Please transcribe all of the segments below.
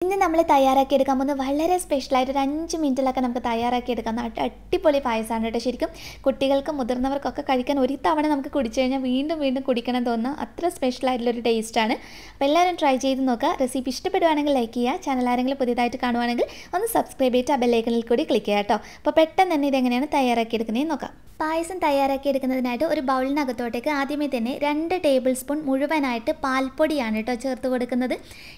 ഇന്ന് നമ്മൾ തയ്യാറാക്കിയെടുക്കാൻ പോകുന്ന വളരെ സ്പെഷ്യലായിട്ട് ഒരു 5 മിനിറ്റിലൊക്കെ നമുക്ക് തയ്യാറാക്കിയെടുക്കാം. അടിപൊളി പായസമാണ് കേട്ടോ. ശരിക്കും കുട്ടികൾക്കും മുതിർന്നവർക്കൊക്കെ കഴിക്കാൻ ഒരു തവണ നമുക്ക് കുടിച്ചു കഴിഞ്ഞാൽ വീണ്ടും വീണ്ടും കുടിക്കണം തോന്നുന്ന അത്ര സ്പെഷ്യലായിട്ടുള്ളൊരു ടേസ്റ്റാണ്. അപ്പോൾ എല്ലാവരും ട്രൈ ചെയ്ത് നോക്കുക. റെസിപ്പി ഇഷ്ടപ്പെടുവാണെങ്കിൽ ലൈക്ക് ചെയ്യുക. ചാനൽ ആരെങ്കിലും പുതിയതായിട്ട് കാണുവാണെങ്കിൽ ഒന്ന് സബ്സ്ക്രൈബ് ചെയ്തിട്ട് ആ ബെല്ലൈക്കണിൽ കൂടി ക്ലിക്ക് ചെയ്യുക കേട്ടോ. അപ്പോൾ പെട്ടെന്ന് തന്നെ ഇതെങ്ങനെയാണ് തയ്യാറാക്കിയെടുക്കുന്നതെന്ന് നോക്കാം. പായസം തയ്യാറാക്കിയെടുക്കുന്നതിനായിട്ട് ഒരു ബൗളിനകത്തോട്ടേക്ക് ആദ്യമേ തന്നെ 2 ടേബിൾ സ്പൂൺ മുഴുവനായിട്ട് പാൽപ്പൊടിയാണ് കേട്ടോ ചേർത്ത് കൊടുക്കുന്നത്.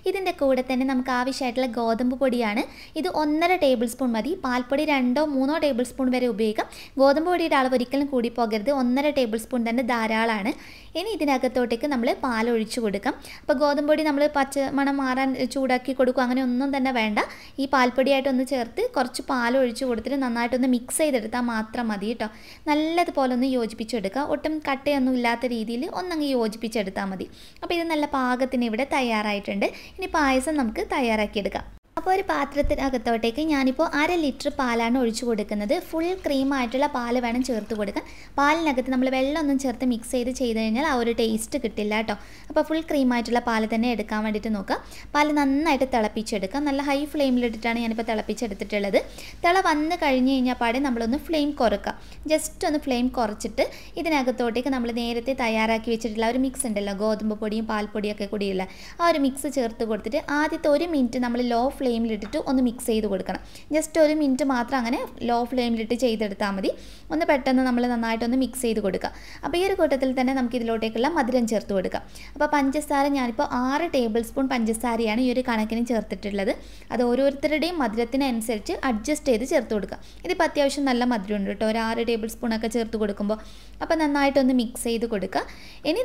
ഇതിൻ്റെ കൂടെ തന്നെ നമുക്ക് ആവശ്യമായിട്ടുള്ള ഗോതമ്പ് പൊടിയാണ്. ഇത് 1.5 ടേബിൾ സ്പൂൺ മതി. പാൽപ്പൊടി 2-3 ടേബിൾ സ്പൂൺ വരെ ഉപയോഗിക്കാം. ഗോതമ്പ് പൊടിയുടെ അളവ് ഒരിക്കലും കൂടി പോകരുത്. 1.5 ടേബിൾ സ്പൂൺ തന്നെ ധാരാളമാണ്. ഇനി ഇതിനകത്തോട്ടേക്ക് നമ്മൾ പാൽ ഒഴിച്ചു കൊടുക്കാം. അപ്പോൾ ഗോതമ്പ് പൊടി നമ്മൾ പച്ചമണം മാറാൻ ചൂടാക്കി കൊടുക്കും, അങ്ങനെ ഒന്നും തന്നെ വേണ്ട. ഈ പാൽപ്പൊടിയായിട്ടൊന്ന് ചേർത്ത് കുറച്ച് പാൽ ഒഴിച്ചു കൊടുത്തിട്ട് നന്നായിട്ടൊന്ന് മിക്സ് ചെയ്തെടുത്താൽ മാത്രം മതി കേട്ടോ. നല്ലതുപോലെ ഒന്ന് യോജിപ്പിച്ചെടുക്കുക. ഒട്ടും കട്ടയൊന്നും ഇല്ലാത്ത രീതിയിൽ ഒന്നങ്ങ് യോജിപ്പിച്ചെടുത്താൽ മതി. അപ്പോൾ ഇത് നല്ല പാകത്തിന് ഇവിടെ തയ്യാറായിട്ടുണ്ട്. ഇനി പായസം നമുക്ക് തയ്യാറാക്കിയെടുക്കാം. അപ്പോൾ ഒരു പാത്രത്തിനകത്തോട്ടേക്ക് ഞാനിപ്പോൾ 1/2 ലിറ്റർ പാലാണ് ഒഴിച്ചു കൊടുക്കുന്നത്. ഫുൾ ക്രീമായിട്ടുള്ള പാൽ വേണം ചേർത്ത് കൊടുക്കാൻ. പാലിനകത്ത് നമ്മൾ വെള്ളമൊന്നും ചേർത്ത് മിക്സ് ചെയ്ത് കഴിഞ്ഞാൽ ആ ഒരു ടേസ്റ്റ് കിട്ടില്ല കേട്ടോ. അപ്പോൾ ഫുൾ ക്രീമായിട്ടുള്ള പാൽ തന്നെ എടുക്കാൻ വേണ്ടിയിട്ട് നോക്കുക. പാൽ നന്നായിട്ട് തിളപ്പിച്ചെടുക്കാം. നല്ല ഹൈ ഫ്ലെയിമിലിട്ടിട്ടാണ് ഞാനിപ്പോൾ തിളപ്പിച്ചെടുത്തിട്ടുള്ളത്. തിള വന്ന് കഴിഞ്ഞ് കഴിഞ്ഞാൽ പാടെ നമ്മളൊന്ന് ഫ്ലെയിം കുറക്കുക. ജസ്റ്റ് ഒന്ന് ഫ്ലെയിം കുറച്ചിട്ട് ഇതിനകത്തോട്ടേക്ക് നമ്മൾ നേരത്തെ തയ്യാറാക്കി വെച്ചിട്ടുള്ള ഒരു മിക്സ് ഉണ്ടല്ലോ, ഗോതമ്പ് പൊടിയും പാൽപ്പൊടിയൊക്കെ കൂടിയുള്ള ആ ഒരു മിക്സ് ചേർത്ത് കൊടുത്തിട്ട് ആദ്യത്തെ 1 മിനിറ്റ് നമ്മൾ ലോ ഫ്ലെയിമിലിട്ടിട്ട് ഒന്ന് മിക്സ് ചെയ്ത് കൊടുക്കണം. ജസ്റ്റ് 1 മിനിറ്റ് മാത്രം അങ്ങനെ ലോ ഫ്ലെയിമിലിട്ട് ചെയ്തെടുത്താൽ മതി. ഒന്ന് പെട്ടെന്ന് നമ്മൾ നന്നായിട്ടൊന്ന് മിക്സ് ചെയ്ത് കൊടുക്കുക. അപ്പോൾ ഈ ഒരു കൂട്ടത്തിൽ തന്നെ നമുക്ക് ഇതിലോട്ടേക്കുള്ള മധുരം ചേർത്ത് കൊടുക്കാം. അപ്പോൾ പഞ്ചസാര ഞാനിപ്പോൾ 6 ടേബിൾ സ്പൂൺ പഞ്ചസാരയാണ് ഈ ഒരു കണക്കിന് ചേർത്തിട്ടുള്ളത്. അത് ഓരോരുത്തരുടെയും മധുരത്തിനനുസരിച്ച് അഡ്ജസ്റ്റ് ചെയ്ത് ചേർത്ത് കൊടുക്കുക. ഇതിപ്പോൾ അത്യാവശ്യം നല്ല മധുരമുണ്ട് കേട്ടോ, ഒരു 6 ടേബിൾ സ്പൂണൊക്കെ ചേർത്ത് കൊടുക്കുമ്പോൾ. അപ്പോൾ നന്നായിട്ടൊന്ന് മിക്സ് ചെയ്ത് കൊടുക്കുക. ഇനി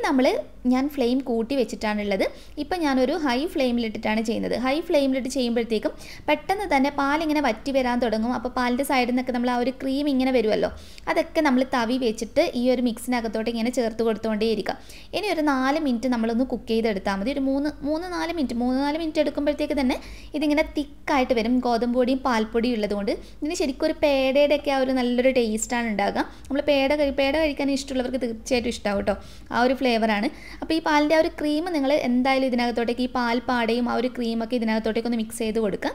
ഞാൻ ഫ്ലെയിം കൂട്ടി വെച്ചിട്ടാണുള്ളത്. ഇപ്പം ഞാനൊരു ഹൈ ഫ്ലെയിമിലിട്ടിട്ടാണ് ചെയ്യുന്നത്. ഹൈ ഫ്ലെയിമിലിട്ട് ചെയ്യുമ്പോഴത്തേക്കും പെട്ടെന്ന് തന്നെ പാലിങ്ങനെ വറ്റി വരാൻ തുടങ്ങും. അപ്പോൾ പാലിൻ്റെ സൈഡിൽ നിന്നൊക്കെ നമ്മൾ ആ ഒരു ക്രീം ഇങ്ങനെ വരുമല്ലോ, അതൊക്കെ നമ്മൾ തവി വെച്ചിട്ട് ഈ ഒരു മിക്സിനകത്തോട്ട് ഇങ്ങനെ ചേർത്ത് കൊടുത്തുകൊണ്ടേയിരിക്കാം. ഇനി ഒരു 4 മിനിറ്റ് നമ്മളൊന്ന് കുക്ക് ചെയ്തെടുത്താൽ മതി. ഒരു 3-4 മിനിറ്റ് എടുക്കുമ്പോഴത്തേക്ക് തന്നെ ഇതിങ്ങനെ തിക്കായിട്ട് വരും. ഗോതമ്പ് പൊടിയും പാൽപ്പൊടിയും ഉള്ളതുകൊണ്ട് ഇതിന് ശരിക്കും ഒരു പേടയുടെയൊക്കെ ആ ഒരു നല്ലൊരു ടേസ്റ്റാണ് ഉണ്ടാകുക. നമ്മൾ പേട കഴിക്കാൻ ഇഷ്ടമുള്ളവർക്ക് തീർച്ചയായിട്ടും ഇഷ്ടമാവും കേട്ടോ. ആ ഒരു ഫ്ലേവറാണ്. അപ്പോൾ ഈ പാലിൻ്റെ ആ ഒരു ക്രീം നിങ്ങൾ എന്തായാലും ഇതിനകത്തോട്ടേക്ക് ഈ പാൽപ്പാടയും ആ ഒരു ക്രീമൊക്കെ ഇതിനകത്തോട്ടേക്ക് ഒന്ന് മിക്സ് ചെയ്ത് കൊടുക്കുക.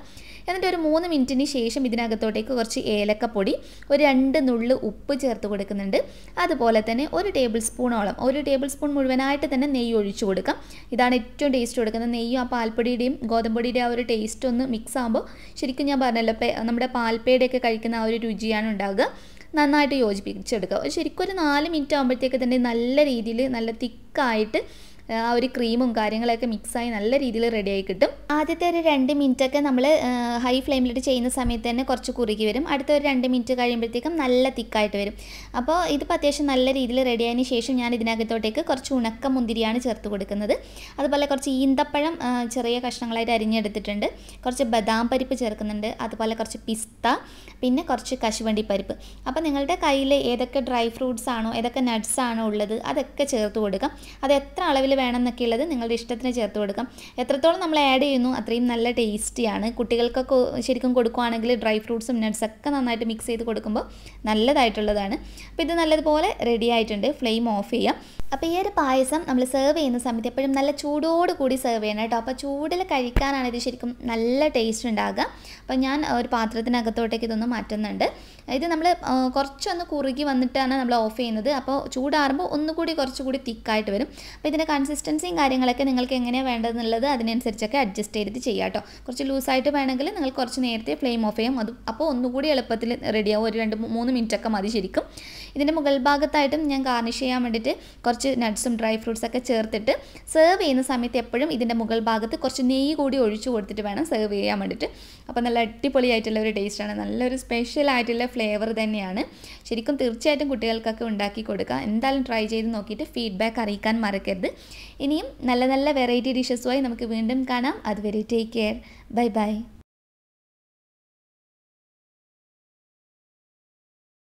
എന്നിട്ട് ഒരു 3 മിനിറ്റിന് ശേഷം ഇതിനകത്തോട്ടേക്ക് കുറച്ച് ഏലക്കപ്പൊടി, ഒരു 2 നുള്ള് ഉപ്പ് ചേർത്ത് കൊടുക്കുന്നുണ്ട്. അതുപോലെ തന്നെ 1 ടേബിൾ സ്പൂണോളം, 1 ടേബിൾ സ്പൂൺ മുഴുവനായിട്ട് തന്നെ നെയ്യ് ഒഴിച്ചു കൊടുക്കാം. ഇതാണ് ഏറ്റവും ടേസ്റ്റ് കൊടുക്കുന്നത്. നെയ്യും ആ പാൽപ്പൊടിയുടെയും ഗോതമ്പൊടിയുടെ ആ ഒരു ടേസ്റ്റ് ഒന്ന് മിക്സ് ആകുമ്പോൾ ശരിക്കും ഞാൻ പറഞ്ഞല്ലോ, നമ്മുടെ പാൽപ്പേടയൊക്കെ കഴിക്കുന്ന ആ ഒരു രുചിയാണ് ഉണ്ടാകുക. നന്നായിട്ട് യോജിപ്പിച്ചെടുക്കുക. ശരിക്കും ഒരു 4 മിനിറ്റ് ആകുമ്പോഴത്തേക്ക് തന്നെ നല്ല രീതിയിൽ നല്ല തിക്കായിട്ട് ആ ഒരു ക്രീമും കാര്യങ്ങളൊക്കെ മിക്സായി നല്ല രീതിയിൽ റെഡിയായി കിട്ടും. ആദ്യത്തെ ഒരു 2 മിനിറ്റൊക്കെ നമ്മൾ ഹൈ ഫ്ലെയിമിലിട്ട് ചെയ്യുന്ന സമയത്ത് തന്നെ കുറച്ച് കുറുകി വരും. അടുത്ത ഒരു 2 മിനിറ്റ് കഴിയുമ്പോഴത്തേക്കും നല്ല തിക്കായിട്ട് വരും. അപ്പോൾ ഇതിപ്പോൾ അത്യാവശ്യം നല്ല രീതിയിൽ റെഡിയായതിന് ശേഷം ഞാൻ ഇതിനകത്തോട്ടേക്ക് കുറച്ച് ഉണക്ക മുന്തിരിയാണ് ചേർത്ത് കൊടുക്കുന്നത്. അതുപോലെ കുറച്ച് ഈന്തപ്പഴം ചെറിയ കഷ്ണങ്ങളായിട്ട് അരിഞ്ഞെടുത്തിട്ടുണ്ട്. കുറച്ച് ബദാം പരിപ്പ് ചേർക്കുന്നുണ്ട്. അതുപോലെ കുറച്ച് പിസ്ത, പിന്നെ കുറച്ച് കശുവണ്ടി പരിപ്പ്. അപ്പോൾ നിങ്ങളുടെ കയ്യിൽ ഏതൊക്കെ ഡ്രൈ ഫ്രൂട്ട്സ് ആണോ, ഏതൊക്കെ നട്ട്സ് ആണോ ഉള്ളത് അതൊക്കെ ചേർത്ത് കൊടുക്കാം. അത് എത്ര അളവിൽ വേണം എന്നൊക്കെ ഉള്ളത് നിങ്ങളുടെ ഇഷ്ടത്തിന് ചേർത്ത് കൊടുക്കാം. എത്രത്തോളം നമ്മൾ ആഡ് ചെയ്യുന്നു അത്രയും നല്ല ടേസ്റ്റിയാണ്. കുട്ടികൾക്കൊക്കെ ശരിക്കും കൊടുക്കുകയാണെങ്കിൽ ഡ്രൈ ഫ്രൂട്ട്സും നട്ട്സൊക്കെ നന്നായിട്ട് മിക്സ് ചെയ്ത് കൊടുക്കുമ്പോൾ നല്ലതായിട്ടുള്ളതാണ്. അപ്പോൾ ഇത് നല്ലതുപോലെ റെഡി ആയിട്ടുണ്ട്. ഫ്ലെയിം ഓഫ് ചെയ്യാം. അപ്പോൾ ഈ ഒരു പായസം നമ്മൾ സെർവ് ചെയ്യുന്ന സമയത്ത് എപ്പോഴും നല്ല ചൂടോട് കൂടി സെർവ് ചെയ്യണം കേട്ടോ. അപ്പോൾ ചൂടിൽ കഴിക്കാനാണ് ഇത് ശരിക്കും നല്ല ടേസ്റ്റ് ഉണ്ടാകുക. അപ്പോൾ ഞാൻ ഒരു പാത്രത്തിനകത്തോട്ടേക്ക് ഇതൊന്ന് മാറ്റുന്നുണ്ട്. ഇത് നമ്മൾ കുറച്ചൊന്ന് കുറുകി വന്നിട്ടാണ് നമ്മൾ ഓഫ് ചെയ്യുന്നത്. അപ്പോൾ ചൂടാറുമ്പോൾ ഒന്നുകൂടി കുറച്ചുകൂടി തിക്കായിട്ട് വരും. അപ്പോൾ ഇതിൻ്റെ കൺസിസ്റ്റൻസിയും കാര്യങ്ങളൊക്കെ നിങ്ങൾക്ക് എങ്ങനെയാണ് വേണ്ടതെന്നുള്ളത് അതിനനുസരിച്ചൊക്കെ അഡ്ജസ്റ്റ് ചെയ്തിട്ട് ചെയ്യാം കേട്ടോ. കുറച്ച് ലൂസായിട്ട് വേണമെങ്കിൽ നിങ്ങൾ കുറച്ച് നേരത്തെ ഫ്ലെയിം ഓഫ് ചെയ്യാം. അപ്പോൾ ഒന്നുകൂടി എളുപ്പത്തിൽ റെഡിയാവും. ഒരു 2-3 മിനിറ്റൊക്കെ മതി ശരിക്കും. ഇതിൻ്റെ മുകൾ ഭാഗത്തായിട്ടും ഞാൻ ഗാർണിഷ് ചെയ്യാൻ വേണ്ടിയിട്ട് കുറച്ച് നട്ട്സും ഡ്രൈ ഫ്രൂട്ട്സൊക്കെ ചേർത്തിട്ട് സെർവ് ചെയ്യുന്ന സമയത്ത് എപ്പോഴും ഇതിൻ്റെ മുകൾ ഭാഗത്ത് കുറച്ച് നെയ്യ് കൂടി ഒഴിച്ചു കൊടുത്തിട്ട് വേണം സെർവ് ചെയ്യാൻ വേണ്ടിയിട്ട്. അപ്പോൾ നല്ല അടിപൊളിയായിട്ടുള്ള ഒരു ടേസ്റ്റാണ്. നല്ലൊരു സ്പെഷ്യലായിട്ടുള്ള ഫ്ലേവർ തന്നെയാണ്. ശരിക്കും തീർച്ചയായിട്ടും കുട്ടികൾക്കൊക്കെ ഉണ്ടാക്കി കൊടുക്കുക. എന്തായാലും ട്രൈ ചെയ്ത് നോക്കിയിട്ട് ഫീഡ്ബാക്ക് അറിയിക്കാൻ മറക്കരുത്. ഇനിയും നല്ല നല്ല വെറൈറ്റി ഡിഷസുമായി നമുക്ക് വീണ്ടും കാണാം. അതുവരെ ടേക്ക് കെയർ. Bye bye.